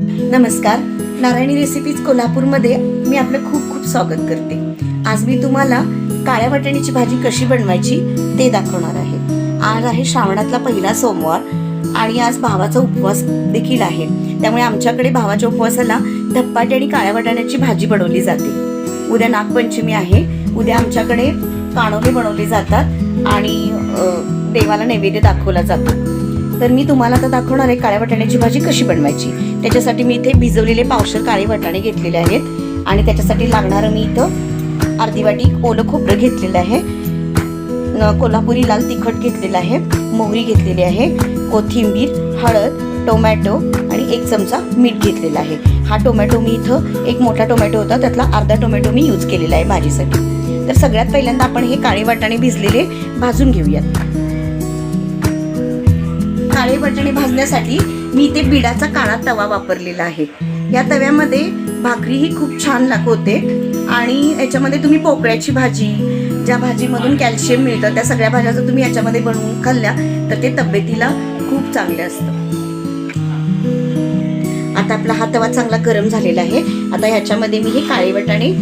नमस्कार, नारायणी रेसिपीज कोल्हापूरमध्ये मी आपलं खूप खूप स्वागत करते। आज मी तुम्हाला काळ्या वाटाण्याची भाजी कशी बनवायची ते दाखवणार आहे। आज आहे श्रावणातला पहिला सोमवार आणि आज भावाचा उपवास देखील आहे, त्यामुळे आमच्याकडे भावाच्या उपवासाला धपाटे आणि काळ्या वाटाण्याची भाजी बनवली जाते। उद्या नागपंचमी आहे, उद्या आमच्याकडे कानोले बनवले जातात आणि देवाला नैवेद्य दाखवला जातो। तर मी तुम्हाला आता दाखवणार आहे काळ्या वाटाण्याची भाजी कशी बनवायची। त्याच्यासाठी मी इथे भिजवलेले पावशेर काळे वाटाणे घेतलेले आहेत आणि त्याच्यासाठी लागणारं मी इथं अर्धी वाटी ओलं खोबरं घेतलेलं आहे, कोल्हापुरी लाल तिखट घेतलेलं आहे, मोहरी घेतलेली आहे, कोथिंबीर, हळद, टोमॅटो आणि 1 चमचा मीठ घेतलेला आहे। हा टोमॅटो मी इथं एक मोठा टोमॅटो होता, त्यातला अर्धा टोमॅटो मी यूज केलेला आहे भाजीसाठी। तर सगळ्यात पहिल्यांदा आपण हे काळे वाटाणे भिजलेले भाजून घेऊयात। काळे वाटाणे भाजण्यासाठी मी इथे बिडाचा काळा तवा वापरलेला आहे। या तव्यामध्ये भाकरी ही खूप छान होते आणि याच्यामध्ये तुम्ही पोकळ्याची भाजी, ज्या भाजीमधून कॅल्शियम मिळतं त्या सगळ्या भाज्या जर तुम्ही याच्यामध्ये बनवून खाल्ल्या तर ते तब्येतीला खूप चांगले असतं। आता आपला हा तवा चांगला गरम झालेला आहे। आता ह्याच्यामध्ये मी हे काळे वाटाणे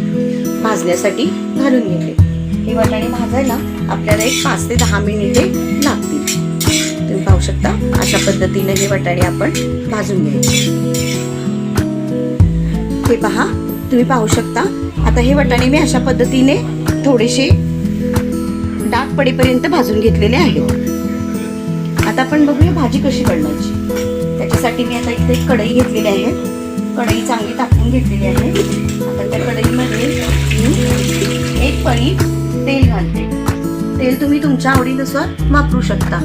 भाजण्यासाठी घालून घेते। हे वाटाणे भाजायला आपल्याला एक 5 ते 10 मिनिटे लागतील। तुम्ही पाहू शकता अशा पद्धतीने हे वाटाणे आपण भाजून घ्यायचे। हे पहा, तुम्ही पाहू शकता आता हे वाटाणे मी अशा पद्धतीने थोडेसे डाग पडेपर्यंत भाजून घेतलेले आहेत। आता आपण बघूया भाजी कशी बनवायची। त्याच्यासाठी मी आता इथे कढई घेतलेली आहे, कढई चांगली तापवून घेतलेली आहे। आता त्या कढईमध्ये मी 1 पळी तेल घालते। तेल तुम्ही तुमच्या आवडीनुसार वापरू शकता।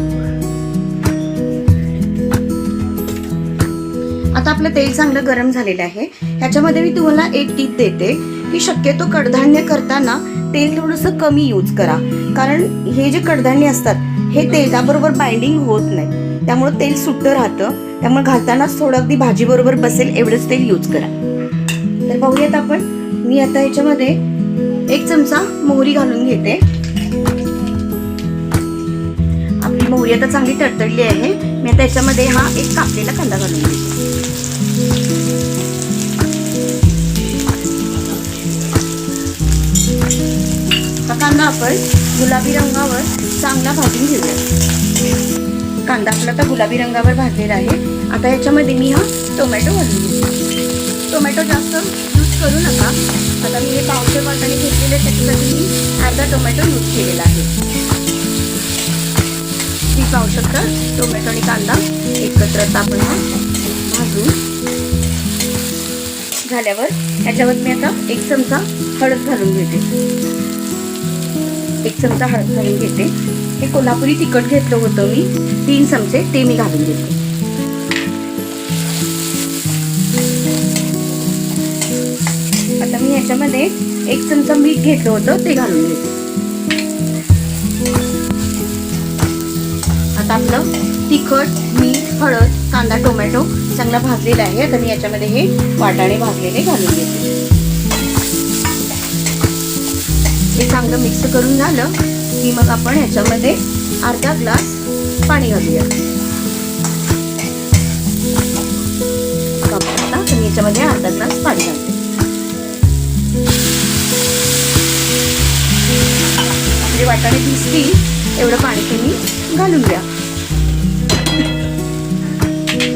आता आपलं तेल चांगलं गरम झालेलं आहे। ह्याच्यामध्ये मी तुम्हाला एक टिप देते की शक्यतो कडधान्य करताना तेल थोडंसं कमी यूज करा, कारण हे जे कडधान्य असतात हे तेलाबरोबर बाइंडिंग होत नाही, त्यामुळे तेल सुट्ट राहतं। त्यामुळे घालतानाच थोडं अगदी भाजी बरोबर बसेल एवढंच तेल यूज करा। तर बघूयात आपण, मी आता याच्यामध्ये 1 चमचा मोहरी घालून घेते। आपली मोहरी आता चांगली तडतडली आहे। मी आता याच्यामध्ये हा एक कापलेला कांदा घालून घेते। हा कांदा आपण गुलाबी रंगावर चांगला भाजून घेऊया। कांदा आपला आता गुलाबी रंगावर भाजलेला आहे। आता याच्यामध्ये मी हा टोमॅटो घालून घेते। टोमॅटो जास्त यूज करू नका। आता मी हे पावशेर वाटाणे घेतलेले, त्याच्यासाठी मी अर्धा टोमॅटो यूज केलेला आहे। तुम्ही पाहू शकता टोमॅटो आणि कांदा एकत्र आपण हा भाजून झाल्यावर ह्याच्यावर मी आता 1 चमचा हळद घालून घेते। 1 चमचा हळद घालून घेते। हे कोल्हापुरी तिखट घेतलं होतं मी 3 चमचे, ते मी घालून घेते। आता मी ह्याच्यामध्ये 1 चमचा मीठ घेतलं होतं, ते घालून घेते। आता आपलं तिखट, मीठ, हळद, कांदा, टोमॅटो चांगला भाजलेला आहे। आता मी याच्यामध्ये हे वाटाणे भाजलेले घालून घेते। हे चांगलं मिक्स करून झालं की मग आपण ह्याच्यामध्ये अर्धा ग्लास पाणी घालूया। आता मी याच्यामध्ये अर्धा ग्लास पाणी घालते। आपले वाटाणे भिजतील एवढं पाणी तुम्ही घालून घ्या।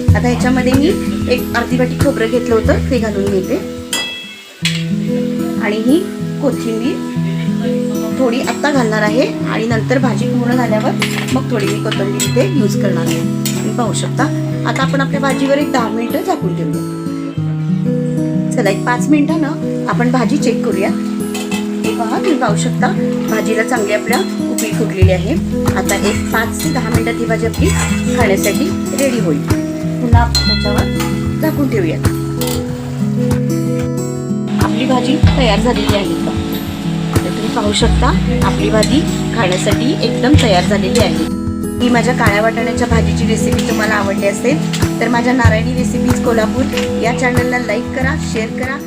आता ह्याच्यामध्ये मी एक अर्धी वाटी खोबरं घेतलं होतं, ते घालून घेते आणि ही कोथिंबीर थोडी आत्ता घालणार आहे आणि नंतर भाजी पूर्ण झाल्यावर मग थोडी मी कोथिंबीर इथे यूज करणार आहे। तुम्ही पाहू शकता। आता आपण आपल्या भाजीवर एक 10 मिनिटं झाकून ठेवूया। चला एक 5 मिनिटानं आपण भाजी चेक करूया। हे पहा, तुम्ही पाहू शकता भाजीला चांगली आपल्या उकळी फुटलेली आहे। आता एक 5 ते 10 मिनिटात ही भाजी आपली खाण्यासाठी रेडी होईल। पुन्हा त्याच्यावर झाकून ठेवूया। आपली भाजी तयार झालेली आहे का? तर तुम्ही पाहू शकता आपली भाजी खाण्यासाठी एकदम तयार झालेली आहे। ही माझ्या काळ्या वाटाण्याच्या भाजीची रेसिपी तुम्हाला आवडली असेल तर माझ्या नारायणी रेसिपीज कोल्हापूर या चॅनलला लाईक करा, शेअर करा